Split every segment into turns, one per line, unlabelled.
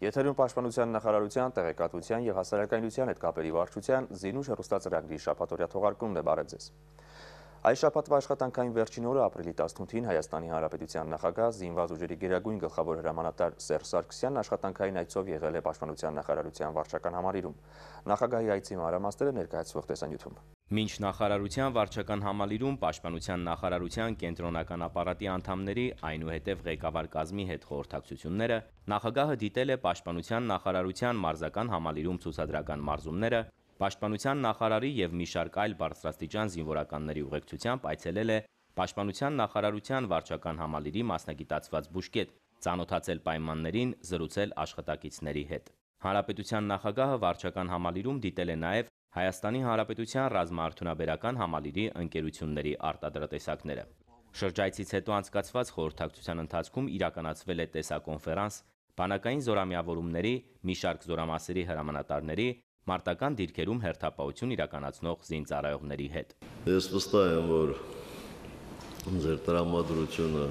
Եթերում Պաշտպանության նախարարության, տեղեկատվության և հասարակայնության հետ կապերի վարչության զինուշ հեռուստածրագրի շաբաթօրյա թողարկումն է, բարև ձեզ։ Այս շաբաթվա աշխատանքային վերջին օրը ապրիլի 18-ին Հայաստանի Հանրապետության նախագահ զինված ուժերի գերագույն գլխավոր հրամանատար Սերժ Սարգսյանն աշխատանքային այցով եղել է Պաշտպանության նախարարության վարչական համալիրում։ Նախագահի այցի մանրամասները ներկայացվող տեսանյութում։
Մինչ նախարարության վարչական համալիրում Պաշտպանության նախարարության կենտրոնական ապարատի անդամների, այնուհետև ղեկավար կազմի հետ խորհրդակցությունները, նախագահը դիտել է Պաշտպանության նախարարության մարզական համալիրում ցուցադրական մարզումները, Պաշտպանության նախարարի և մի շարք այլ բարձրաստիճան զինվորականների ուղեկցությամբ այցելել է Պաշտպանության նախարարության վարչական համալիրի մասնագիտացված բուժկետ, ծանոթացել պայմաններին, զրուցել աշխատակիցների հետ։ Հանրապետության նախագահը վարչական համալիրում դիտել է նաև Հայաստանի Հանրապետության ռազմաարդյունաբերական համալիրի ընկերությունների արտադրատեսակները։ Շրջայցից հետո անցկացված խորհրդակցության ընթացքում իրականացվել է տեսակոնֆերանս բանակային զորամիավորումների, մի շարք զորամասերի հրամանատարների, մարտական դիրքերում հերթապահություն իրականացնող զինծառայողների հետ։
Ես վստահ եմ, որ ձեր տրամադրությունը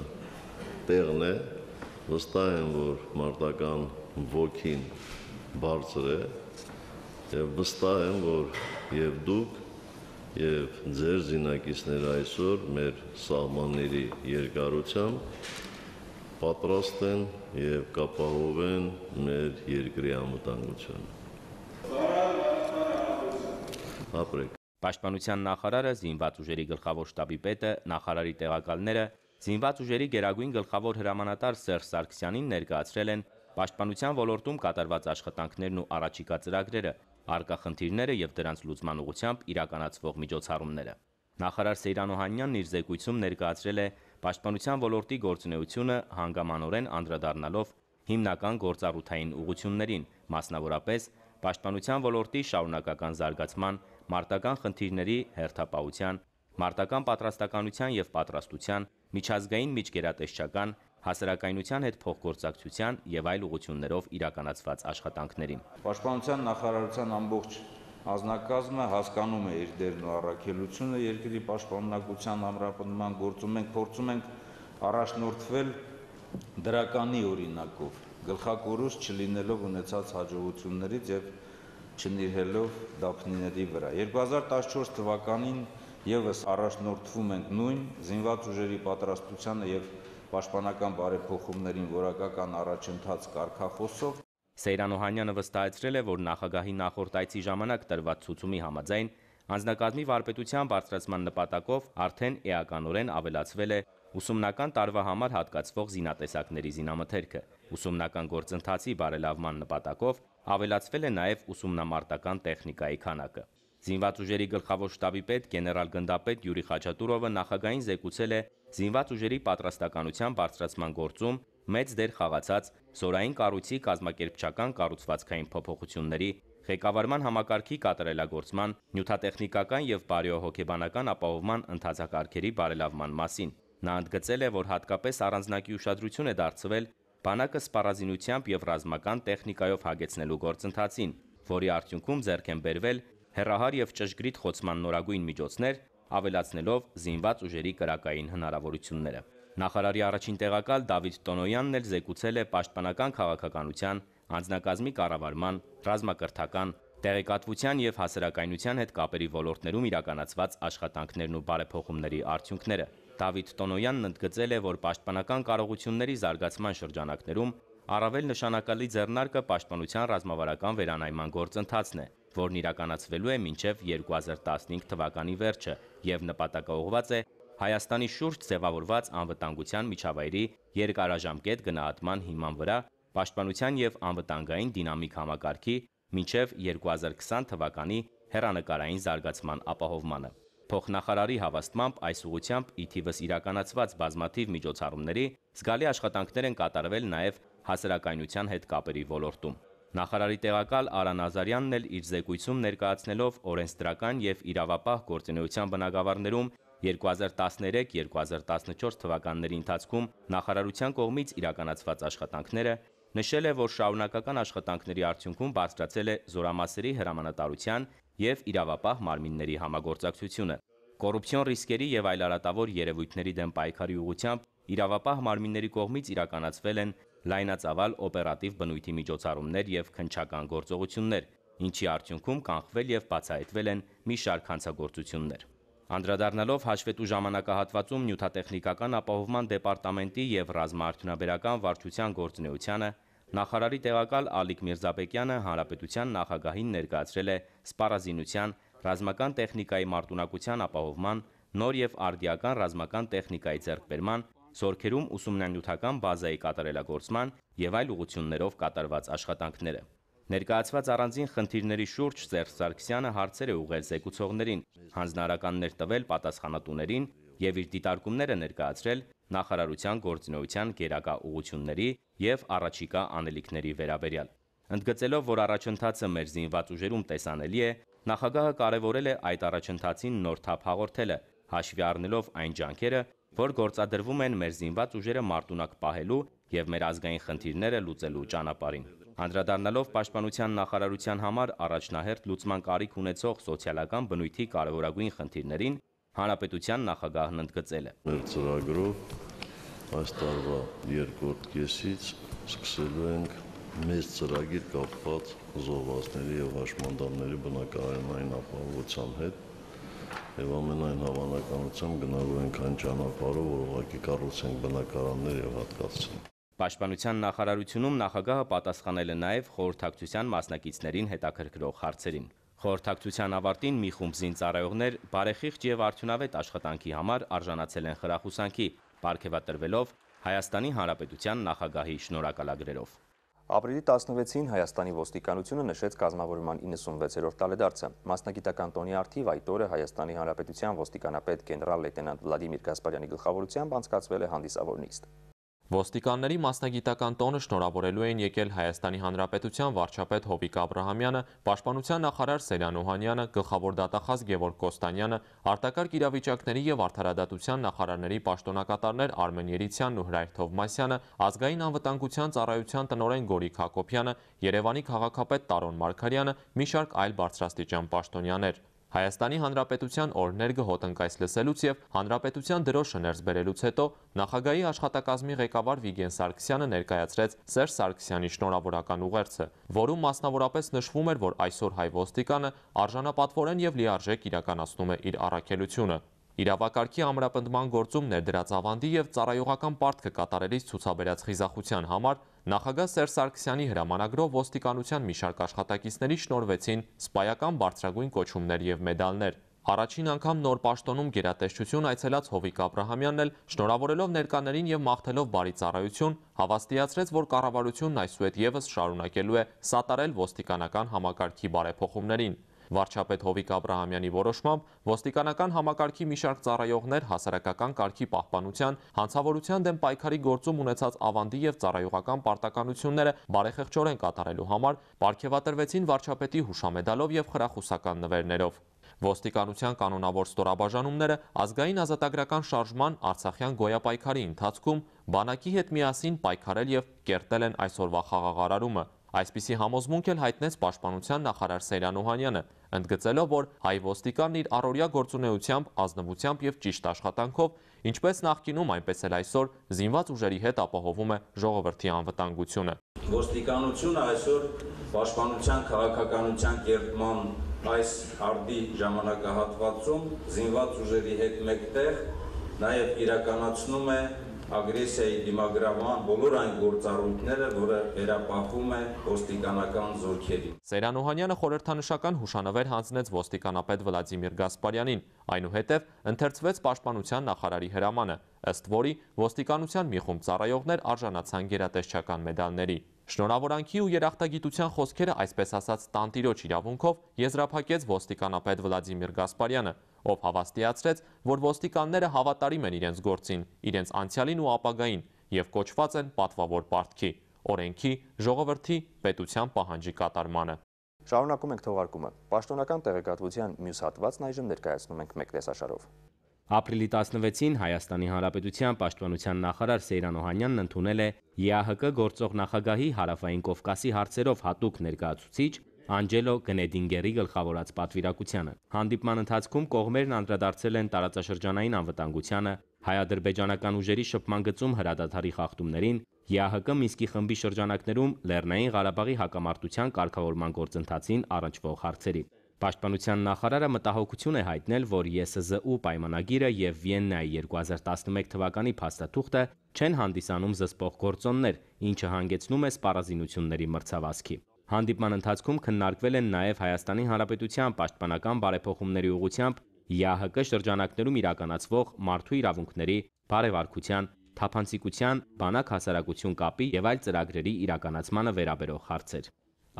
տեղն է, վստահ եմ, որ մարտական ոգին բարձր է, և վստահ եմ, որ և դուք, և ձեր զինակիցները այսօր մեր սահմանների երկարությամբ պատրաստ են և կապահովեն մեր երկրի անվտանգությունը։ Ապրեք։
Պաշտպանության նախարարը, զինված ուժերի գլխավոր շտաբի պետը, նախարարի տեղակալները, զինված ուժերի գերագույն գլխավոր հրամանատար Սերժ Սարգսյանին ներկայացրել են պաշտպանության ոլորտում կատարված աշխատանքներն ու առաջիկա ծրագրերը, առկա խնդիրները և դրանց լուծման ուղղությամբ իրականացվող միջոցառումները։ Նախարար Սեյրան Օհանյանն իր զեկույցում ներկայացրել է պաշտպանության ոլորտի գործունեությունը հանգամանորեն անդրադառնալով հիմնական գործառութային ուղղություններին, մասնավորապես պաշտպանության ոլորտի շարունակական զարգացման, մարտական խնդիրների հերթապահության, մարտական պատրաստականության և պատրաստության, միջազգային միջգերատեսչական, հասարակայնության հետ փոխգործակցության և այլ ուղղություններով իրականացված աշխատանքներին։
Պաշտպանության նախարարության ամբողջ անձնակազմը հասկանում է իր դերն ու առաքելությունը երկրի պաշտպանողության ամրապնդման գործում։ Մենք փորձում ենք առաջնորդվել դրականի օրինակով, գլխակորույս չլինելով ունեցած հաջողություններից և չնիրհելով դափնիների վրա։ 2014 թվականին ևս առաջնորդվում ենք նույն զինված ուժերի պատրաստությանը և պաշտպանական բարեփոխումներին որակական առաջընթաց կարգախոսով։
Սեյրան Օհանյանը վստահեցրել է, որ նախագահի նախորդ այցի ժամանակ տրված ցուցումի համաձայն անձնակազմի վարպետության բարձրացման նպատակով արդեն էականորեն ավելացվել է ուսումնական տարվա համար հատկացվող զինատեսակների զինամթերքը։ Ուսումնական գործընթացի բարելավման նպատակով ավելացվել է նաև ուսումնամարտական տեխնիկայի քանակը։ Զինված ուժերի գլխավոր շտաբի պետ գեներալ-գնդապետ Յուրի Խաչատուրովը նախագահին զեկուցել է զինված ուժերի պատրաստականության բարձրացման գործում մեծ դեր խաղացած զորային կառույցի կազմակերպչական կառուցվածքային փոփոխությունների, ղեկավարման համակարգի կատարելագործման, նյութատեխնիկական և բարեհոգեբանական ապահովման ընթացակարգերի բարելավման մասին։ Նա ընդգծել է, որ հատկապես առանձնակի ուշադրություն է դարձվել բանակը սպառազինությամբ և ռազմական տեխնիկայով հագեցնելու գործընթացին, որի արդյունքում ձեռք են բերվել հեռահար և ճշգրիտ խոցման նորագույն միջոցներ, ավելացնելով զինված ուժերի կրակային հնարավորությունները։ Նախարարի առաջին տեղակալ Դավիթ Տոնոյանն էլ զեկուցել է պաշտպանական քաղաքականության, անձնակազմի կառավարման, ռազմակրթական, տեղեկատվության և հասարակայնության հետ կապերի ոլորտներում իրականացված աշխատանքներն ու բարեփոխումների արդյունքները։ Դավիթ Տոնոյանն ընդգծել է, որ պաշտպանական կարողությունների զարգացման շրջանակներում առավել նշանակալի ձեռնարկը պաշտպանության ռազմավարական վերանայման գործընթացն է, որն իրականացվելու է մինչև 2015 թվականի վերջը և նպատակաուղղված է Հայաստանի շուրջ ձևավորված անվտանգության միջավայրի երկարաժամկետ գնահատման հիման վրա պաշտպանության և անվտանգային դինամիկ համակարգի մինչև 2020 թվականի հեռանկարային զարգացման ապահովմանը։ Փոխնախարարի հավաստմամբ այս ուղղությամբ ի թիվս իրականացված բազմաթիվ միջոցառումների զգալի աշխատանքներ են կատարվել նաև հասարակայնության հետ կապերի ոլորտում։ Նախարարի տեղակալ Արա Նազարյանն էլ իր զեկույցում ներկայացնելով օրենսդրական և իրավապահ գործունեության բնագավառներում 2013-2014 թվականների ընթացքում նախարարության կողմից իրականացված աշխատանքները, նշել է, որ շարունակական աշխատանքների արդյունքում բարձրացել է զորամասերի հրամանատարության և իրավապահ մարմինների համագործակցությունը։ Կոռուպցիոն ռիսկերի և այլ արատավոր երևույթների դեմ պայքարի ուղղությամբ իրավապահ մարմինների կողմից իրականացվել են լայնածավալ օպերատիվ բնույթի միջոցառումներ եւ քննչական գործողություններ, ինչի արդյունքում կանխվել եւ բացահայտվել են մի շարք հանցագործություններ։ Անդրադառնալով հաշվետու ժամանակահատվածում նյութատեխնիկական ապահովման դեպարտամենտի եւ ռազմաարդյունաբերական վարչության գործունեությանը նախարարի տեղակալ Ալիկ Միրզաբեկյանը հանրապետության նախագահին ներկայացրել է սպառազինության, ռազմական տեխնիկայի մարտունակության ապահովման, նոր եւ արդիական ռազմական տեխնիկայի ձեռքբերման, զորքերում ուսումնանյութական բազայի կատարելագործման եւ այլ ուղղություններով կատարված աշխատանքները։ Ներկայացված առանձին խնդիրների շուրջ Սերժ Սարգսյանը հարցեր է ուղղել զեկուցողներին, հանձնարարականներ տվել պատասխանատուներին եւ իր դիտարկումները ներկայացրել նախարարության գործունեության գերակա ուղղությունների եւ առաջիկա անելիքների վերաբերյալ։ Ընդգծելով, որ առաջընթացը մեր զինված ուժերում տեսանելի է, նախագահը կարևորել է այդ առաջընթացին նոր թափ հաղորդելը, հաշվի առնելով այն ջանքերը, որ գործադրվում են մեր զինված ուժերը մարտունակ պահելու եւ մեր ազգային խնդիրները լուծելու ճանապարհին։ Անդրադառնալով Պաշտպանության նախարարության համար առաջնահերթ լուծման կարիք ունեցող սոցիալական բնույթի կարևորագույն խնդիրներին, հանրապետության նախագահն ընդգծել է.
Մեր ծրագրով այս տարվա երկրորդ կեսից սկսելու ենք մեծ ծրագիր կապված զոհվածների եւ հաշմանդամների բնակարանային ապահովության հետ եւ ամենայն հավանականությամբ գնալու ենք այն ճանապարհով, որ ուղղակի կառուցենք բնակարաններ եւ հատկացնենք։
Պաշտպանության նախարարությունում նախագահը պատասխանել է նաև խորհրդակցության մասնակիցներին հետաքրքրող հարցերին։ Խորհրդակցության ավարտին մի խումբ զինծառայողներ բարեխիղճ եւ արդյունավետ աշխատանքի համար արժանացել են խրախուսանքի, պարգևատրվելով Հայաստանի Հանրապետության նախագահի շնորհակալագրերով։
Ապրիլի 16-ին Հայաստանի ոստիկանությունը նշեց կազմավորման 96-րդ տարեդարձը։ Մասնագիտական տոնի առթիվ այդ օրը Հայաստանի Հանրապետության ոստիկանապետ գեներալ լեյտենանտ Վլադիմիր Գասպարյանի գլխավորությամբ անցկացվել է հանդիսավոր նիստ։
Ոստիկանների մասնագիտական տոնը շնորհավորելու էին եկել Հայաստանի Հանրապետության վարչապետ Հովիկ Աբրահամյանը, Պաշտպանության նախարար Սերյան Օհանյանը, գլխավոր դատախազ Գևորգ Կոստանյանը, արտակարգ իրավիճակների եւ արդարադատության նախարարների պաշտոնակատարներ Արմեն Երիցյանն ու Հրայր Թովմասյանը, ազգային անվտանգության ծառայության տնօրեն Գորիկ Հակոբյանը, Երևանի քաղաքապետ Տարոն Մարգարյանը, մի շարք այլ բարձրաստիճան պաշտոնյաներ։ Հայաստանի Հանրապետության օրհներգը հոտնկայս լսելուց եւ Հանրապետության դրոշը ներս բերելուց հետո նախագահի աշխատակազմի ղեկավար Վիգեն Սարգսյանը ներկայացրեց Սերժ Սարգսյանի շնորհավորական ուղերձը, որում մասնավորապես նշվում էր, որ այսօր հայ ոստիկանը արժանապատվորեն եւ լիարժեք իրականացնում է իր առաքելությունը։ Իրավակարգի ամրապնդման գործում ներդրած ավանդի եւ ծառայողական պարտքը կատարելիս ցուցաբերած խիզախության համար նախագահ Սերժ Սարգսյանի հրամանագրով ոստիկանության մի շարք աշխատակիցների շնորհվեցին սպայական բարձրագույն կոչումներ եւ մեդալներ։ Առաջին անգամ նոր պաշտոնում գերատեսչություն այցելած Հովիկ Աբրահամյանն էլ շնորհավորելով ներկաներին եւ մաղթելով բարի ծառայություն հավաստիացրեց, որ կառավարությունն այսուհետ եւս շարունակելու է սատարել ոստիկանական համակարգի բարեփոխումներին։ Վարչապետ Հովիկ Աբրահամյանի որոշմամբ ոստիկանական համակարգի մի շարք ծառայողներ հասարակական կարգի պահպանության, հանցավորության դեմ պայքարի գործում ունեցած ավանդի եւ ծառայողական պարտականությունները բարեխեղճորեն կատարելու համար պարգևատրվեցին վարչապետի հուշամեդալով եւ խրախուսական նվերներով։ Ոստիկանության կանոնավոր ստորաբաժանումները ազգային ազատագրական շարժման Արցախյան գոյապայքարի ընթացքում բանակի հետ միասին պայքարել եւ կերտել են այսօրվա խաղաղարարումը։ Այսպիսի համոզմունք էլ հայտնեց Պաշտպանության նախարար Սերյան Օհանյանը, ընդգծելով, որ հայ ոստիկանն իր առօրյա գործունեությամբ, ազնվությամբ եւ ճիշտ աշխատանքով, ինչպես նախկինում, այնպես էլ այսօր զինված ուժերի հետ ապահովում է ժողովրդի անվտանգությունը։
Ոստիկանությունը այսօր պաշտպանության քաղաքականության կերտման այս արդի ժամանակահատվածում զինված ուժերի հետ մեկտեղ նաեւ իրականացնում է ագրեսիայի դիմագրավման բոլոր այն գործառույթները, որը վերապահվում է ոստիկանական զորքերին։
Սերյան Օհանյանը խորհրդանշական հուշանվեր հանձնեց ոստիկանապետ Վլադիմիր Գասպարյանին, այնուհետև ընթերցվեց Պաշտպանության նախարարի հրամանը, ըստ որի ոստիկանության մի խումբ ծառայողներ արժանացան գերատեսչական մեդալների։ Շնորհավորանքի ու երախտագիտության խոսքերը, այսպես ասած, տանտիրոջ իրավունքով եզրափակեց ոստիկանապետ Վլադիմիր Գասպարյանը, ով հավաստիացրեց, որ ոստիկանները հավատարիմ են իրենց գործին, իրենց անցյալին ու ապագային եւ կոչված են պատվավոր պարտքի, օրենքի, ժողովրդի, պետության պահանջի կատարմանը։
Շարունակում ենք թողարկումը։ Պաշտոնական տեղեկատվության մյուս հատվածն այժմ ներկայացնում ենք մեկ տեսաշարով։
Ապրիլի 16-ին Հայաստանի Հանրապետության պաշտպանության նախարար Սերյան Օհանյանն ընդունել է ԵԱՀԿ գործող նախագահի Հարավային Կովկասի հարցերով հատուկ ներկայացուցիչ Անջելո Գնեդինգերի գլխավորած պատվիրակությանը։ Հանդիպման ընթացքում կողմերն անդրադարձել են տարածաշրջանային անվտանգությանը, հայ-ադրբեջանական ուժերի շփման գծում հրադադարի խախտումներին, ԵԱՀԿ Մինսկի խմբի շրջանակներում Լեռնային Ղարաբաղի հակամարտության կարգավորման գործընթացին առնչվող հարցերի։ Պաշտպանության նախարարը մտահոգություն է հայտնել, որ ԵՍԶՈ պայմանագիրը եւ Վիեննայի 2011 թվականի փաստաթուղթը չեն հանդիսանում զսպող գործոններ, ինչը հանգեցնում է սպառազինությունների մրցավազքի։ Հանդիպման ընթացքում քննարկվել են նաև Հայաստանի Հանրապետության պաշտպանական բարեփոխումների ուղղությամբ ԵԱՀԿ շրջանակներում իրականացվող մարդու իրավունքների, բարևարկության, թափանցիկության, բանակ հասարակություն կապի եւ այլ ծրագրերի իրականացմանը վերաբերող հարցեր։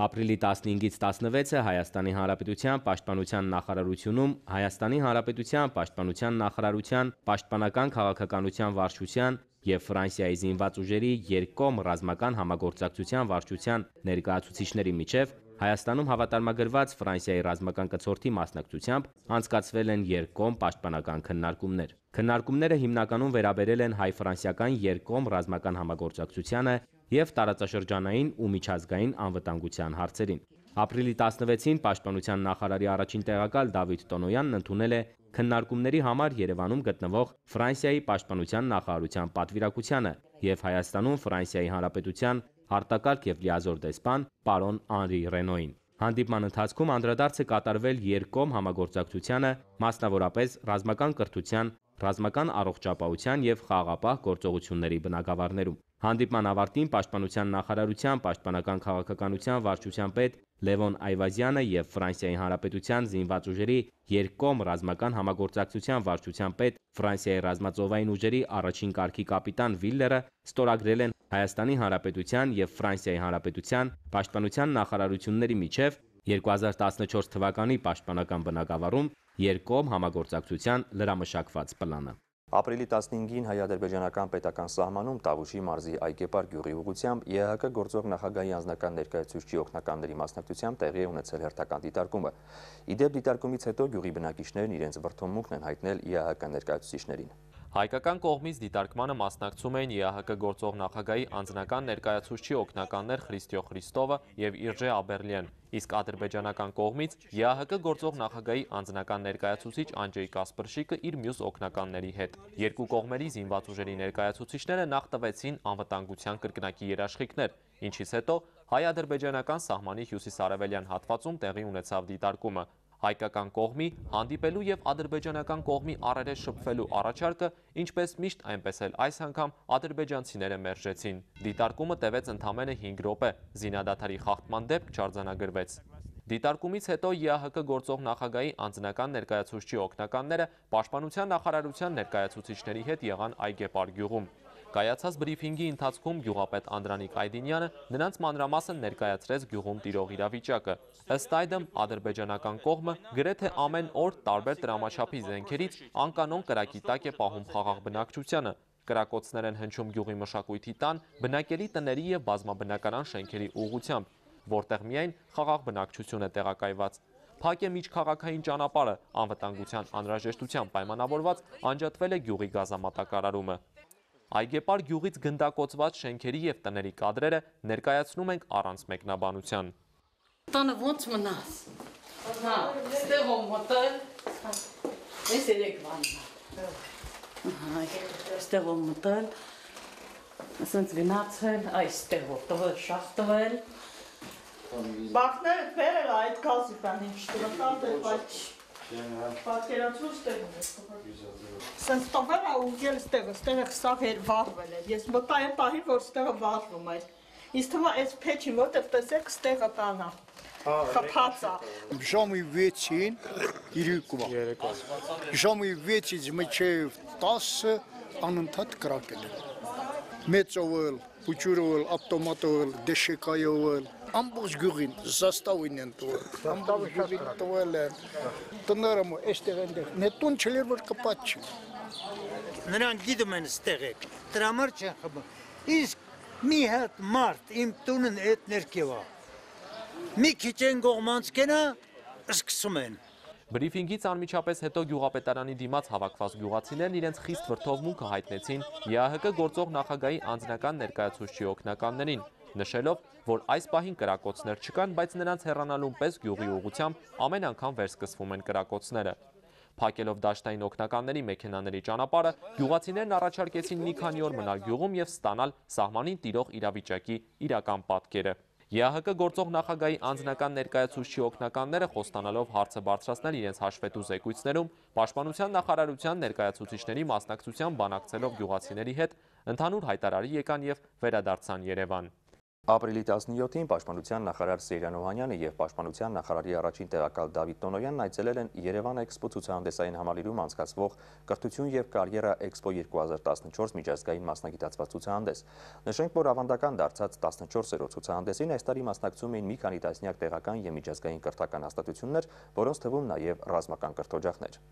Ապրիլի 15-ից 16-ը Հայաստանի Հանրապետության Պաշտպանության նախարարությունում Հայաստանի Հանրապետության Պաշտպանության նախարարության Պաշտպանական քաղաքականության վարչության եւ Ֆրանսիայի զինված ուժերի երկկողմ ռազմական համագործակցության վարչության ներկայացուցիչների միջև Հայաստանում հավատարմագրված Ֆրանսիայի ռազմական կցորդի մասնակցությամբ անցկացվել են երկկողմ պաշտպանական քննարկումներ։ Քննարկումները հիմնականում վերաբերել են հայ-ֆրանսիական երկկողմ ռազմական համագործակցությանը եւ տարածաշրջանային ու միջազգային անվտանգության հարցերին։ Ապրիլի 16-ին Պաշտպանության նախարարի առաջին տեղակալ Դավիթ Տոնոյանն ընդունել է քննարկումների համար Երևանում գտնվող Ֆրանսիայի պաշտպանության նախարարության պատվիրակությանը եւ Հայաստանում Ֆրանսիայի Հանրապետության արտակարգ եւ լիազոր դեսպան պարոն Անրի Ռենոին։ Հանդիպման ընթացքում անդրադարձ է կատարվել երկկողմ համագործակցությանը, մասնավորապես ռազմական կրթության, ռազմական առողջապահության եւ խաղաղապահ գործողությունների բնագավառներում։ Հանդիպման ավարտին Պաշտպանության նախարարության պաշտպանական քաղաքականության վարչության պետ Լևոն Այվազյանը եւ Ֆրանսիայի Հանրապետության զինված ուժերի երկկողմ ռազմական համագործակցության վարչության պետ Ֆրանսիայի ռազմածովային ուժերի առաջին կարգի կապիտան Վիլլերը ստորագրել են Հայաստանի Հանրապետության եւ Ֆրանսիայի Հանրապետության պաշտպանության նախարարությունների միջև 2014 թվականի պաշտպանական բնագավառում երկկողմ համագործակցության լրամշակված պլանը։
Ապրիլի 15-ին հայ-ադրբեջանական պետական սահմանում Տավուշի մարզի Այգեպար գյուղի ուղղությամբ ԵԱՀԿ գործող նախագահի անձնական ներկայացուցչի օգնականների մասնակցությամբ տեղի է ունեցել հերթական դիտարկումը։ Իդեպ դիտարկումից հետո գյուղի բնակիչներն իրենց վրդովմունքն են հայտնել ԵԱՀԿ ներկայացուցիչներին։
Հայկական կողմից դիտարկմանը մասնակցում էին ԵԱՀԿ գործող նախագահի անձնական ներկայացուցչի օգնականներ Խրիստիո Խրիստովը եւ Իրջե Աբերլյան, իսկ ադրբեջանական կողմից ԵԱՀԿ գործող նախագահի անձնական ներկայացուցիչ Անջեյ Կասպրշիկը իր մյուս օգնականների հետ։ Երկու կողմերի զինված ուժերի ներկայացուցիչները նախ տվեցին անվտանգության կրկնակի երաշխիքներ, ինչից հետո հայ-ադրբեջանական սահմանի հյուսիս-արևելյան հատվածում տեղի ունեցավ դիտարկումը։ Հայկական կողմի հանդիպելու եւ ադրբեջանական կողմի առերես շփվելու առաջարկը, ինչպես միշտ այնպես էլ այս անգամ ադրբեջանցիները մերժեցին։ Դիտարկումը տևեց ընդամենը 5 րոպե, զինադադարի խախտման դեպք չարձանագրվեց։ Դիտարկումից հետո ԵԱՀԿ գործող նախագահի անձնական ներկայացուցչի օգնականները պաշտպանության նախարարության ներկայացուցիչների հետ եղան Այգեպար գյուղում։ Կայացած բրիֆինգի ընթացքում գյուղապետ Անդրանիկ Այդինյանը նրանց մանրամասն ներկայացրեց գյուղում տիրող իրավիճակը։ Ըստ այդմ ադրբեջանական կողմը գրեթե ամեն օր տարբեր տրամաչափի զենքերից անկանոն կրակի տակ է պահում խաղաղ բնակչությանը։ Կրակոցներ են հնչում գյուղի մշակույթի տան, բնակելի տների եւ բազմաբնակարան շենքերի ուղղությամբ, որտեղ միայն խաղաղ բնակչություն է տեղակայված։ Փակ է միջքաղաքային ճանապարհը, անվտանգության անհրաժեշտությամբ պայմանավորված անջատվել է գյուղի գազամատակարարումը։ Այգեպար գյուղից գնդակոծված շենքերի եւ տների կադրերը ներկայացնում ենք առանց մեկնաբանության։
Տանը ոնց մնաց։ Հա, ստեղ մտել։ Էս երեք բանն։ Ահա, ստեղ մտել։ Ասենց գնացել, այստեղ տվել, շախ տվել։
Բակները բերել այդ գազի բան ինչ տվել դե բայց պատկերացրու ստեղ սենց տվել ու գել ստեղը սաղ էր վառվել էր ես մտա այն պահին որ ստեղը վառվում էր ինձ թվում է այս փեչին որտեղ տեսեք ստեղը բանա խփած է
ժամի 6-ին իրիկուվա ժամի 6-ից մինչև 10-ը անընդհատ կրակել է մեծովել փուչուրովել ավտոմատովել դեշեկայովել ամբողջ գյուղին զաստավին են տվել ամբողջ գյուղին տվել են տները այստեղ այնտեղ նետուն չլեր որ կպած չի
նրանք գիտում են ստեղ եք դրա համար չեն խմում իսկ մի հատ մարդ իմ տունն այդ ներքևա մի քիչ են կողմանց կենա սկսում են
Բրիֆինգից անմիջապես հետո գյուղապետարանի դիմաց հավաքված գյուղացիներն իրենց խիստ վրդովմունքը հայտնեցին ԵԱՀԿ գործող նախագահի անձնական ներկայացուցչի օգնականներին, նշելով, որ այս պահին կրակոցներ չկան, բայց նրանց հեռանալուն պես գյուղի ուղղությամբ ամեն անգամ վերսկսվում են կրակոցները։ Փակելով դաշտային օգնականների մեքենաների ճանապարհը, գյուղացիներն առաջարկեցին մի քանի օր մնալ գյուղում եւ ստանալ սահմանին տիրող իրավիճակի իրական պատկերը։ ԵԱՀԿ գործող նախագահի անձնական ներկայացուցչի օգնականները խոստանալով հարցը բարձրացնել իրենց հաշվետու զեկույցներում, Պաշտպանության նախարարության ներկայացուցիչների մասնակցությամբ բանակցելով գյուղացիների հետ, ընդհանուր հայտարարի եկան եւ վերադարձան Երևան։
Ապրիլի 17-ին Պաշտպանության նախարար Սեյրան Օհանյանը եւ Պաշտպանության նախարարի առաջին տեղակալ Դավիթ Տոնոյանն այցելել են Երևան Էքսպո ցուցահանդեսային համալիրում անցկացվող Կրթություն եւ կարիերա Էքսպո 2014 միջազգային մասնագիտացված ցուցահանդես։ Նշենք, որ ավանդական դարձած 14-րդ ցուցահանդեսին այս տարի մասնակցում էին մի քանի տասնյակ տեղական եւ միջազգային կրթական հաստատություններ, որոնց թվում նաեւ ռազմական կրթօջախներ։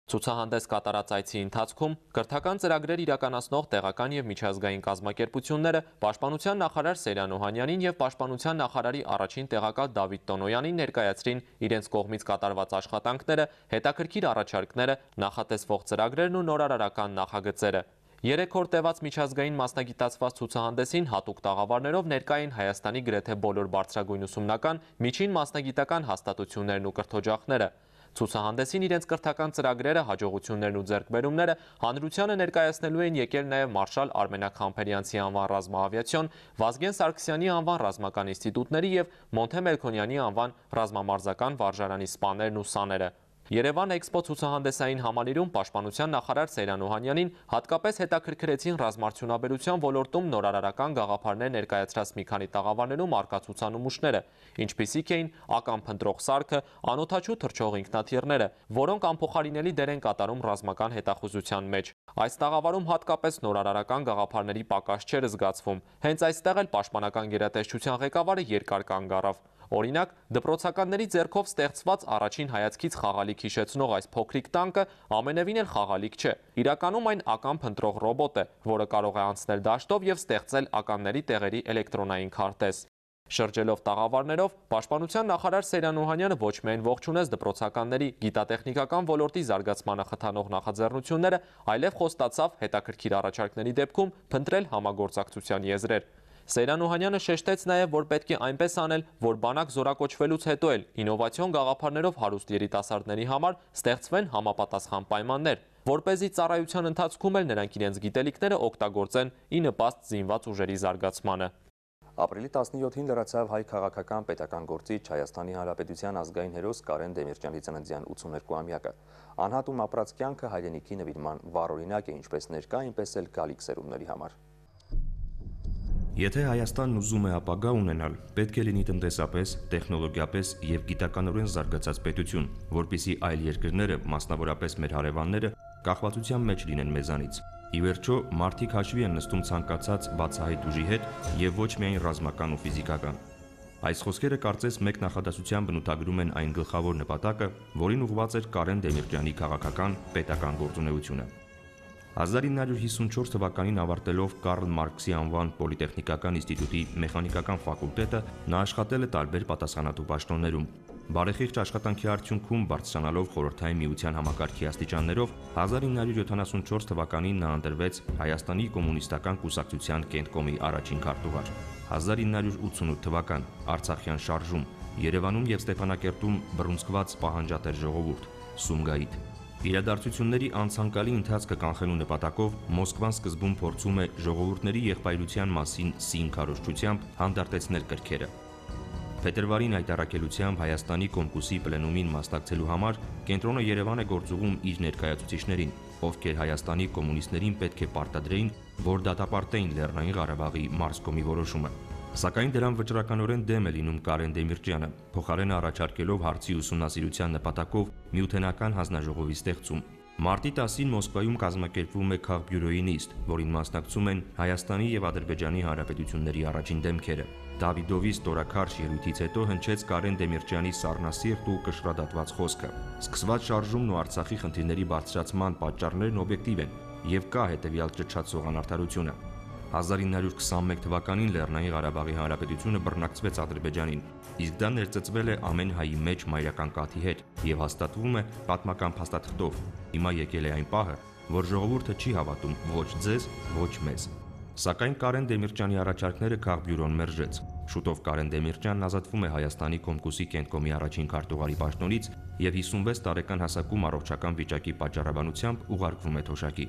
Ցուցահանդես կատարած այցի ընթացքում կրթական ծրագրեր իրականացնող տեղական եւ միջազգային կազմակերպությունները Պաշտպանության նախարար Սեյրան Օհանյանին եւ Պաշտպանության նախարարի առաջին տեղակալ Դավիթ Տոնոյանին ներկայացրին իրենց կողմից կատարված աշխատանքները, հետաքրքիր առաջարկները, նախատեսվող ծրագրերն ու նորարարական նախագծերը։ 3 օր տևած միջազգային մասնագիտացված ցուցահանդեսին հատուկ տաղավարներով ներկա էին Հայաստանի գրեթե բոլոր բարձրագույն ուսումնական, միջին մասնագիտական հաստատություններն ու կրթօջախները։ Ցուցահանդեսին իրենց կրթական ծրագրերը, հաջողություններն ու ձեռքբերումները հանրությանը ներկայացնելու են եկել նաև Մարշալ Արմենակ Խամփերյանցի անվան ռազմաավիացիոն, Վազգեն Սարգսյանի անվան ռազմական ինստիտուտների եւ Մոնթե Մելքոնյանի անվան ռազմամարզական վարժարանի սպաներն ու սաները։ Երևան Էքսպո ցուցահանդեսային համալիրում Պաշտպանության նախարար Սեյրան Օհանյանին հատկապես հետաքրքրեցին ռազմարդյունաբերության ոլորտում նորարարական գաղափարներ ներկայացրած մի քանի տաղավարներում առկա ցուցանմուշները, ինչպիսիք էին ական փնտրող սարքը, անօդաչու թռչող ինքնաթիռները, որոնք անփոխարինելի դեր են կատարում ռազմական հետախուզության մեջ։ Այս տաղավարում հատկապես նորարարական գաղափարների պակաս չէր զգացվում։ Հենց այստեղ էլ պաշտպանական գերատեսչության ղեկավարը երկար կանգ առավ։ Օրինակ, դպրոցականների ձեռքով ստեղծված առաջին հայացքից խաղալիք հիշեցնող այս փոքրիկ տանկը ամենևին էլ խաղալիք չէ։ Իրականում այն ական փնտրող ռոբոտ է, որը կարող է անցնել դաշտով եւ ստեղծել ականների տեղերի էլեկտրոնային քարտեզ։ Շրջելով տաղավարներով, Պաշտպանության նախարար Սեյրան Օհանյանը ոչ միայն ողջունեց դպրոցականների գիտատեխնիկական ոլորտի զարգացմանը խթանող նախաձեռնությունները, այլև խոստացավ հետաքրքիր առաջարկների դեպքում փնտրել համագործակցության եզրեր։ Սեյրան Օհանյանը շեշտեց նաև, որ պետք է այնպես անել, որ բանակ զորակոչվելուց հետո էլ ինովացիոն գաղափարներով հարուստ երիտասարդների համար ստեղծվեն համապատասխան պայմաններ, որպեսզի ծառայության ընթացքում էլ նրանք իրենց գիտելիքները օգտագործեն ի նպաստ զինված ուժերի զարգացմանը։
Ապրիլի 17-ին լրացավ հայ քաղաքական պետական գործիչ Հայաստանի Հանրապետության ազգային հերոս Կարեն Դեմիրճյանի ծննդյան 82-ամյակը։ Անհատում ապրած կյանքը հայրենիքի նվիրման վառօրինակ է ինչպես ներկա, այնպես էլ գալիք սերունդների համար։
Եթե Հայաստանն ուզում է ապագա ունենալ, պետք է լինի տնտեսապես, տեխնոլոգիապես եւ գիտականորեն զարգացած պետություն, որպիսի այլ երկրները, մասնավորապես մեր հարևանները, կախվածության մեջ լինեն մեզանից։ Ի վերջո, մարդիկ հաշվի են նստում ցանկացած բացահայտ ուժի հետ եւ ոչ միայն ռազմական ու ֆիզիկական։ Այս խոսքերը կարծես մեկ նախադասությամբ բնութագրում են այն գլխավոր նպատակը, որին ուղղված էր Կարեն Դեմիրճյանի քաղաքական պետական գործունեությունը։ 1954 թվականին ավարտելով Կարլ Մարքսի անվան Պոլիտեխնիկական ինստիտուտի մեխանիկական ֆակուլտետը, նա աշխատել է տարբեր պատասխանատու պաշտոններում։ Բարեխիղճ աշխատանքի արդյունքում բարձրանալով Խորհրդային Միության համակարգի աստիճաններով 1974 թվականին նա ընտրվեց Հայաստանի կոմունիստական կուսակցության կենտկոմի առաջին քարտուղար։ 1988 թվական Արցախյան շարժում, Երևանում եւ Ստեփանակերտում բռունցքված պահանջատեր ժողովուրդ, Սումգայիթ։ Իրադարձությունների անցանկալի ընթացքը կանխելու նպատակով Մոսկվան սկզբում փորձում է ժողովուրդների եղբայրության մասին սին քարոզչությամբ հանդարտեցնել կրքերը։ Փետրվարին այդ առաքելությամբ Հայաստանի Կոմկուսի պլենումին մասնակցելու համար կենտրոնը Երևան է գործուղում իր ներկայացուցիչներին, ովքեր Հայաստանի կոմունիստներին պետք է պարտադրեին, որ դատապարտեին Լեռնային Ղարաբաղի Մարզկոմի որոշումը։ Սակայն դրան վճռականորեն դեմ է լինում Կարեն Դեմիրճյանը, փոխարենը առաջարկելով հարցի ուսումնասիրության նպատակով միութենական հանձնաժողովի ստեղծում։ Մարտի 10-ին Մոսկվայում կազմակերպվում է քաղբյուրոյի նիստ, որին մասնակցում են Հայաստանի եւ Ադրբեջանի հանրապետությունների առաջին դեմքերը։ Դավիդովի ստորաքարշ ելույթից հետո հնչեց Կարեն Դեմիրճյանի սառնասիրտ ու կշռադատված խոսքը։ Սկսված շարժումն ու Արցախի խնդիրների բարձրացման պատճառներն օբյեկտիվ են եւ կա հետեւյալ ճչացող անարդարությունը։ 1921 թվականին Լեռնային Ղարաբաղի Հանրապետությունը բռնակցվեց Ադրբեջանին, իսկ դա ներծծվել է ամեն հայի մեջ մայրական կաթի հետ եւ հաստատվում է պատմական փաստաթղթով։ Հիմա եկել է այն պահը, որ ժողովուրդը չի հավատում ոչ ձեզ, ոչ մեզ։ Սակայն Կարեն Դեմիրճյանի առաջարկները քաղբյուրոն մերժեց։ Շուտով Կարեն Դեմիրճյանն ազատվում է Հայաստանի Կոմկուսի կենտկոմի առաջին քարտուղարի պաշտոնից եւ 56 տարեկան հասակում առողջական վիճակի պատճառաբանությամբ ուղարկվում է թոշակի։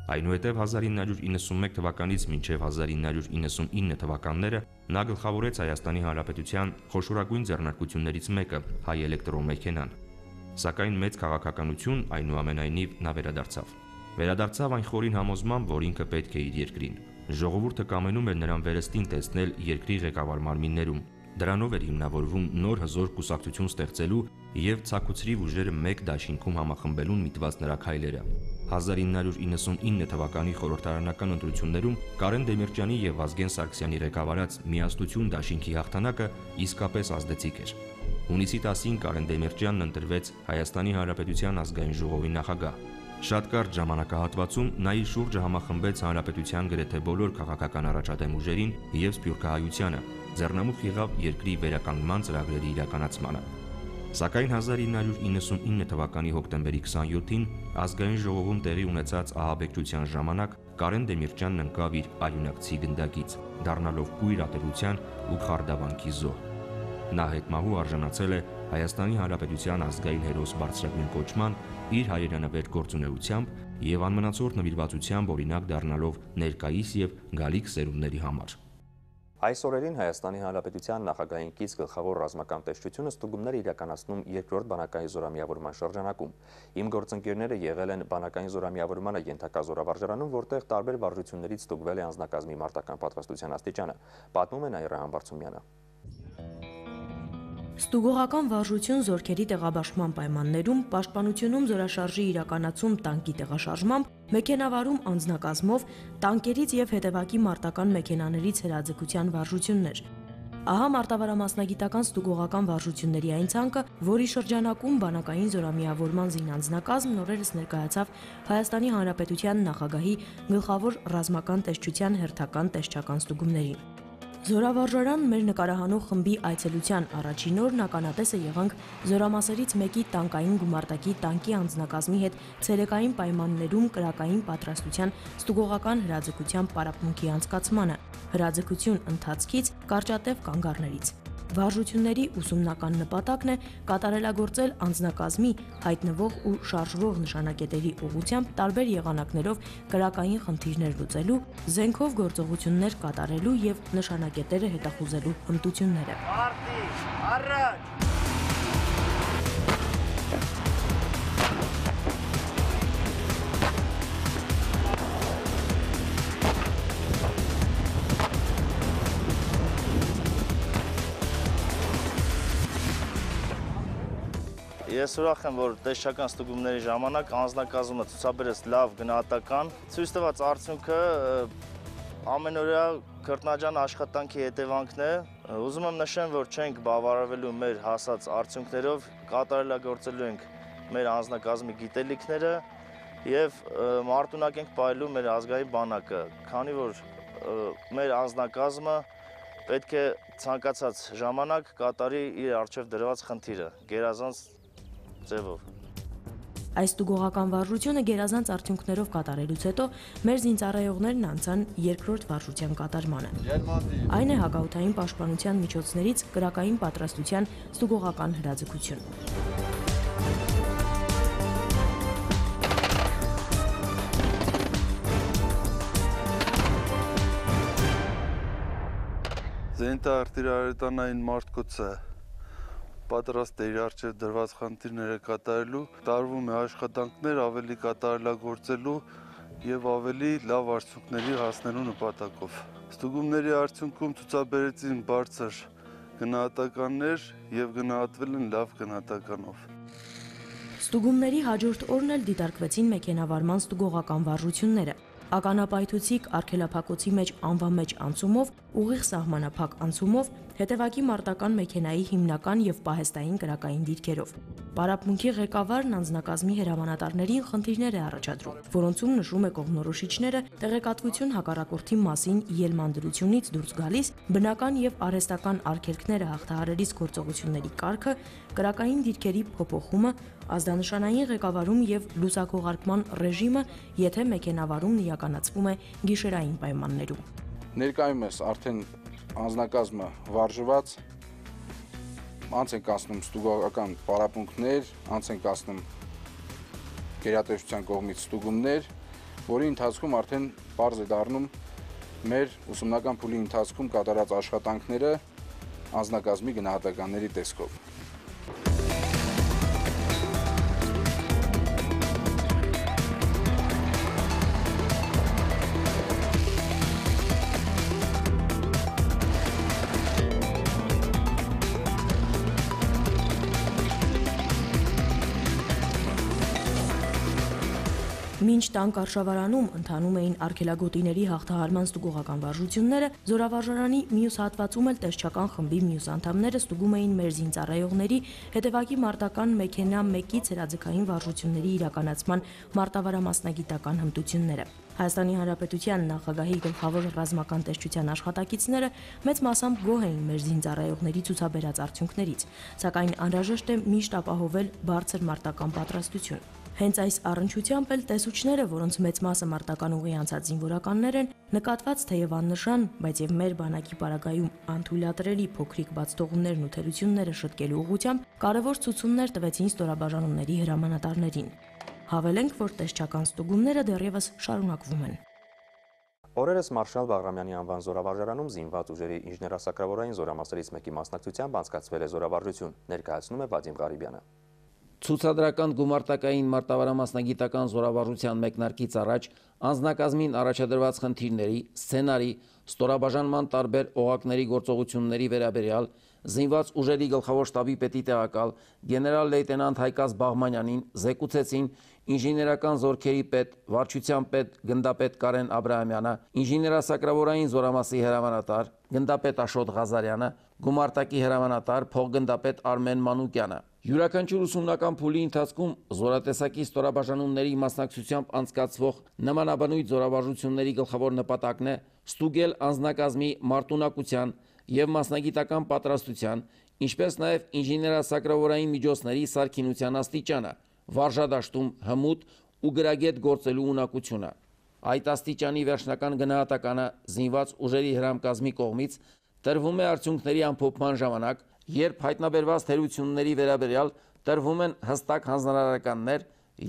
Այնուհետև 1991 թվականից մինչև 1999 թվականները նա գլխավորեց Հայաստանի Հանրապետության խոշորագույն ձեռնարկություններից մեկը՝ Հայ էլեկտրոմեքենան։ Սակայն մեծ քաղաքականություն այնուամենայնիվ նա վերադարձավ։ Վերադարձավ այն խորին համոզմամբ, որ ինքը պետք է իր երկրին։ Ժողովուրդը կամենում էր նրան վերստին տեսնել երկրի ղեկավար մարմիններում։ Դրանով էր հիմնավորվում նոր հզոր կուսակցություն ստեղծելու եւ ցակուցրիվ ուժերը մեկ դաշինքում համախմբելուն միտված նրա քայլերը։ 1999 թվականի խորհրդարանական ընտրություններում Կարեն Դեմիրճյանի եւ Վազգեն Սարգսյանի ղեկավարած Միասնություն դաշինքի հաղթանակը իսկապես ազդեցիկ էր։ Հունիսի 10-ին Կարեն Դեմիրճյանն ընտրվեց Հայաստանի Հանրապետության ազգային ժողովի նախագահ։ Շատ կարճ ժամանակահատվածում նա իր շուրջը համախմբեց հանրապետության գրեթե բոլոր քաղաքական առաջադեմ ուժերին եւ սփյուռքահայությանը, ձեռնամուխ եղավ երկրի վերականգնման ծրագրերի իրականացմանը։ Սակայն 1999 թվականի հոկտեմբերի 27-ին ազգային ժողովում տեղի ունեցած ահաբեկչության ժամանակ Կարեն Դեմիրճյանն ընկավ իր արյունակցի գնդակից, դառնալով կույր ատելության ու խարդավանքի զոհ։ Նա հետմահու արժանացել է Հայաստանի Հանրապետության ազգային հերոս բարձրագույն կոչման իր հայրենավեր գործունեությամբ եւ անմնացորդ նվիրվածությամբ օրինակ դառնալով ներկայիս եւ գալիք սերունդների համար։
Այս օրերին Հայաստանի Հանրապետության նախագահային կից գլխավոր ռազմական տեսչությունը ստուգումներ իրականացնում երկրորդ բանակային զորամիավորման շրջանակում։ Իմ գործընկերները եղել են բանակային զորամիավորմանը ենթակա զորավարժարանում, որտեղ տարբեր վարժություններից ստուգվել է անձնակազմի մարտական պատրաստության աստիճանը, պատմում է Նաիրա Համբարձումյանը։
Ստուգողական վարժություն զորքերի տեղաբաշխման պայմաններում, պաշտպանությունում զորաշարժի իրականացում տանկի տեղաշարժմամբ, մեքենավարում անձնակազմով, տանկերից եւ հետևակի մարտական մեքենաներից հրաձգության վարժություններ։ Ահա մարտավարամասնագիտական ստուգողական վարժությունների այն ցանկը, որի շրջանակում բանակային զորամիավորման զինանձնակազմն օրերս ներկայացավ Հայաստանի Հանրապետության նախագահի գլխավոր ռազմական տեսչության հերթական տեսչական ստուգումներին։ Զորավարժարան մեր նկարահանող խմբի այցելության առաջին օրն ականատես եղանք զորամասերից մեկի տանկային գումարտակի տանկի անձնակազմի հետ ցերեկային պայմաններում կրակային պատրաստության ստուգողական հրաձգության պարապմունքի անցկացմանը, հրաձգություն ընթացքից, կարճատև կանգառներից։ Վարժությունների ուսումնական նպատակն է կատարելագործել անձնակազմի հայտնվող ու շարժվող նշանակետերի ուղղությամբ տարբեր եղանակներով կրակային խնդիրներ լուծելու, զենքով գործողություններ կատարելու եւ նշանակետերը հետախուզելու հմտությունները։ Առաջ!
Ես ուրախ եմ, որ տեսչական ստուգումների ժամանակ անձնակազմը ցուցաբերեց լավ գնահատական։ Ցույց տված արդյունքը ամենօրյա քրտնաջան աշխատանքի հետևանքն է։ Ուզում եմ նշեմ, որ չենք բավարարվելու մեր հասած արդյունքներով, կատարելագործելու ենք մեր անձնակազմի գիտելիքները եւ մարտունակ ենք պահելու մեր ազգային բանակը, քանի որ մեր անձնակազմը պետք է ցանկացած ժամանակ կատարի իր առջև դրված խնդիրը, գերազանց ձևով։
Այս ստուգողական վարժությունը գերազանց արդյունքներով կատարելուց հետո մեր զինծառայողներն անցան երկրորդ վարժության կատարմանը։ Այն է հակաօդային պաշտպանության միջոցներից կրակային պատրաստության ստուգողական հրաձգություն։
Զենտարտիրարետանային մարտկոցը պատրաստ է իր առջև դրված խնդիրները կատարելու, տարվում է աշխատանքներ ավելի կատարելագործելու եւ ավելի լավ արդյունքների հասնելու նպատակով։ Ստուգումների արդյունքում ցուցաբերեցին բարձր գնահատականներ եւ գնահատվել են լավ գնահատականով։
Ստուգումների հաջորդ օրն էլ դիտարկվեցին մեքենավարման ստուգողական վարժությունները։ Ականապայթուցիկ արգելափակոցի մեջ անվամեջ անցումով, ուղիղ սահմանափակ անցումով, հետևակի մարտական մեքենայի հիմնական եւ պահեստային կրակային դիրքերով։ Պարապմունքի ղեկավարն անձնակազմի հրամանատարներին խնդիրներ է առաջադրում, որոնցում նշում է կողմնորոշիչները տեղեկատվություն հակառակորդի մասին ելման դրությունից դուրս գալիս, բնական եւ արհեստական արգելքները հաղթահարելիս գործողությունների կարգը, կրակային դիրքերի փոփոխումը, ազդանշանային ղեկավարում եւ լուսակողարկման ռեժիմը, եթե մեքենավարումն իրականացվում է գիշերային պայմաններում։
Ներկայումս արդեն անձնակազմը վարժված, անց են կացնում ստուգական պարապմունքներ, անց են կացնում գերատեսչության կողմից ստուգումներ, որի ընթացքում արդեն պարզ է դառնում մեր ուսումնական փուլի ընթացքում կատարած աշխատանքները անձնակազմի գնահատականների տեսքով։
Մինչ տանկ արշավարանում ընթանում էին արգելագոտիների հաղթահարման ստուգողական վարժությունները, զորավարժարանի մյուս հատվածում էլ տեսչական խմբի մյուս անդամները ստուգում էին մեր զինծառայողների հետևակի մարտական մեքենա 1-ից հրաձգային վարժությունների իրականացման մարտավարամասնագիտական հմտությունները։ Հայաստանի Հանրապետության նախագահի գլխավոր ռազմական տեսչության աշխատակիցները մեծ մասամբ գոհ էին մեր զինծառայողների ցուցաբերած արդյունքներից, սակայն անհրաժեշտ է միշտ ապահովել բարձր մարտական պատրաստություն։ Հենց այս առնչությամբ էլ տեսուչները, որոնց մեծ մասը մարտական ուղի անցած զինվորականներ են, նկատված թեև աննշան, բայց եւ մեր բանակի պարագայում անթույլատրելի փոքրիկ բացթողումներն ու թերությունները շտկելու ուղղությամբ կարևոր ցուցումներ տվեցին ստորաբաժանումների հրամանատարներին։ Հավելենք, որ տեսչական ստուգումները դեռևս շարունակվում են։
Օրերս Մարշալ Բաղրամյանի անվան զորավարժարանում զինված ուժերի ինժեներասակրավորային զորամասերից մեկի մասնակցությամբ անցկացվել է զորավարժություն, ներկայացնում է Վադիմ Ղարիբյանը։
Ցուցադրական գումարտակային մարտավարամասնագիտական զորավարժության մեկնարկից առաջ անձնակազմին առաջադրված խնդիրների, սցենարի, ստորաբաժանման տարբեր օղակների գործողությունների վերաբերյալ զինված ուժերի գլխավոր շտաբի պետի տեղակալ գեներալ լեյտենանտ Հայկազ Բաղմանյանին զեկուցեցին ինժեներական զորքերի պետ, վարչության պետ գնդապետ Կարեն Աբրահամյանը, ինժեներասակրավորային զորամասի հրամանատար գնդապետ Աշոտ Ղազարյանը, գումարտակի հրամանատար փոխգնդապետ Արմեն Մանուկյանը։ Յուրաքանչյուր ուսումնական փուլի ընթացքում զորատեսակի ստորաբաժանումների մասնակցությամբ անցկացվող նմանաբնույթ զորավարժությունների գլխավոր նպատակն է ստուգել անձնակազմի մարտունակության և մասնագիտական պատրաստության, ինչպես նաև ինժեներասակրավորային միջոցների սարքինության աստիճանը, վարժադաշտում հմուտ ու գրագետ գործելու ունակությունը։ Այդ աստիճանի վերջնական գնահատականը զինված ուժերի հրամկազմի կողմից տրվում է արդյունքների ամփոփման ժամանակ, երբ հայտնաբերված թերությունների վերաբերյալ տրվում են հստակ հանձնարարականներ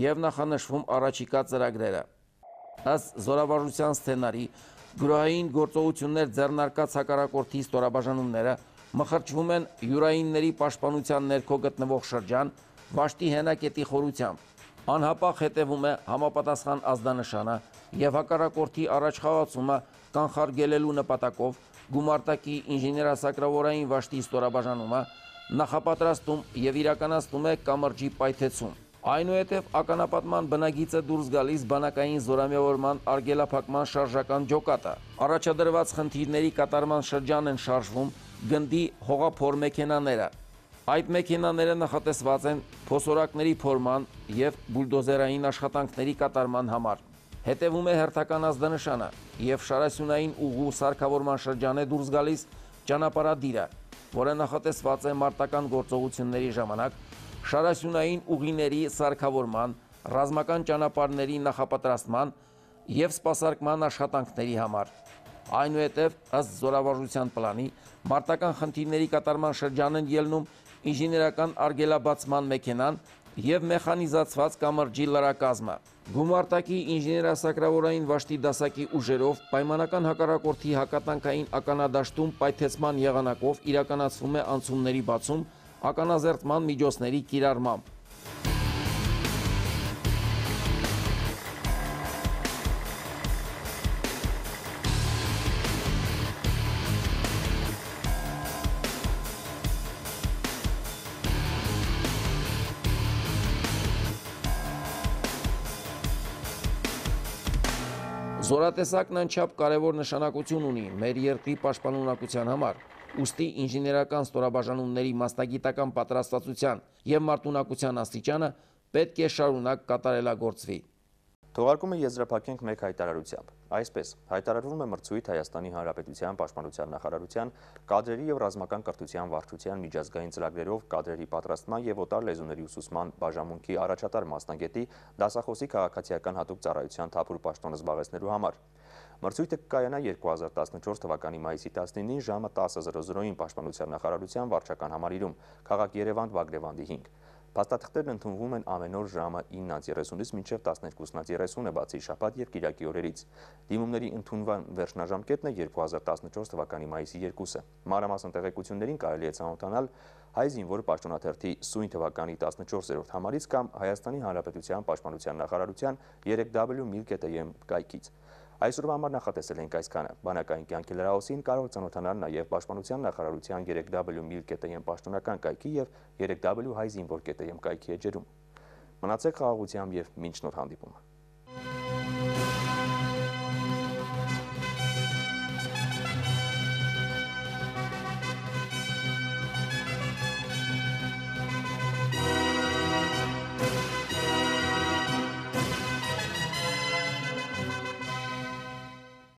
և նախանշվում առաջիկա ծրագրերը։ Ըստ զորավարժության սցենարի, գրոհային գործողություններ ձեռնարկած հակառակորդի ստորաբաժանումները մխրճվում են յուրայինների պաշտպանության ներքո գտնվող շրջան վաշտի հենակետի խորությամբ։ Անհապաղ հետևում է համապատասխան ազդանշանը և հակառակորդի առաջխաղացումը կանխարգելելու նպատակով գումարտակի ինժեներասակրավորային վաշտի ստորաբաժանումը նախապատրաստում և իրականացնում է կամրջի պայթեցում։ Այնուհետև ականապատման բնագիծը դուրս գալիս բանակային զորամիավորման արգելափակման շարժական ջոկատը։ Առաջադրված խնդիրների կատարման շրջան են շարժվում գնդի հողափոր մեքենաները։ Այդ մեքենաները նախատեսված են փոսորակների փորման և բուլդոզերային աշխատանքների կատարման համար։ Հետևում է հերթական ազդանշանը և շարասյունային ուղու սարքավորման շրջան է դուրս գալիս ճանապարհադիրը, որը նախատեսված է մարտական գործողությունների ժամանակ շարասյունային ուղիների սարքավորման, ռազմական ճանապարհների նախապատրաստման և սպասարկման աշխատանքների համար։ Այնուհետև, ըստ զորավարժության պլանի, մարտական խնդիրների կատարման շրջան են ելնում ինժեներական արգելաբացման մեքենան և մեխանիզացված կամրջի լրակազմը։ Գումարտակի ինժեներասակրավորային վաշտի դասակի ուժերով պայմանական հակառակորդի հակատանկային ականադաշտում պայթեցման եղանակով իրականացվում է անցումների բացում ականազերծման միջոցների կիրառմամբ։ Զորատեսակն անչափ կարևոր նշանակություն ունի մեր երկրի պաշտպանունակության համար, ուստի ինժեներական ստորաբաժանումների մասնագիտական պատրաստվածության և մարտունակության աստիճանը պետք է շարունակ կատարելագործվի։
Թողարկումը եզրափակենք մեկ հայտարարությամբ։ Այսպես, հայտարարվում է մրցույթ Հայաստանի Հանրապետության Պաշտպանության նախարարության կադրերի և ռազմական կրթության վարչության միջազգային ծրագրերով կադրերի պատրաստման և օտար լեզուների ուսուցման բաժանմունքի առաջատար մասնագետի դասախոսի քաղաքացիական հատուկ ծառայության թափուր պաշտոնը զբաղեցնելու համար։ Մրցույթը կկայանա 2014 թվականի մայիսի 19-ին ժամը 10:00-ին Պաշտպանության նախարարության վարչական համալիրում, քաղաք Երևան, Բագրևանդի 5։ Փաստաթղթերն ընդունվում են ամեն օր ժամը 9:30-ից մինչև 12:30, բացի շաբաթ և կիրակի օրերից։ Դիմումների ընդունման վերջնաժամկետն է 2014 թվականի մայիսի 2-ը։ Մանրամասն տեղեկություններին կարելի է ծանոթանալ հայ զինվոր պաշտոնաթերթի սույն թվականի 14-րդ համարից կամ Հայաստանի Հանրապետության Պաշտպանության նախարարության 3w.mil.am կայքից։ Այսօրվա համար նախատեսել ենք այսքանը։ Բանակային կյանքի լրահոսին կարող ծանոթանալ նաև Պաշտպանության նախարարության 3w.mil.am պաշտոնական կայքի և 3w.հայ զինվոր.am կայքի էջերում։ Մնացեք խաղաղությամբ և մինչ նոր հանդիպումը։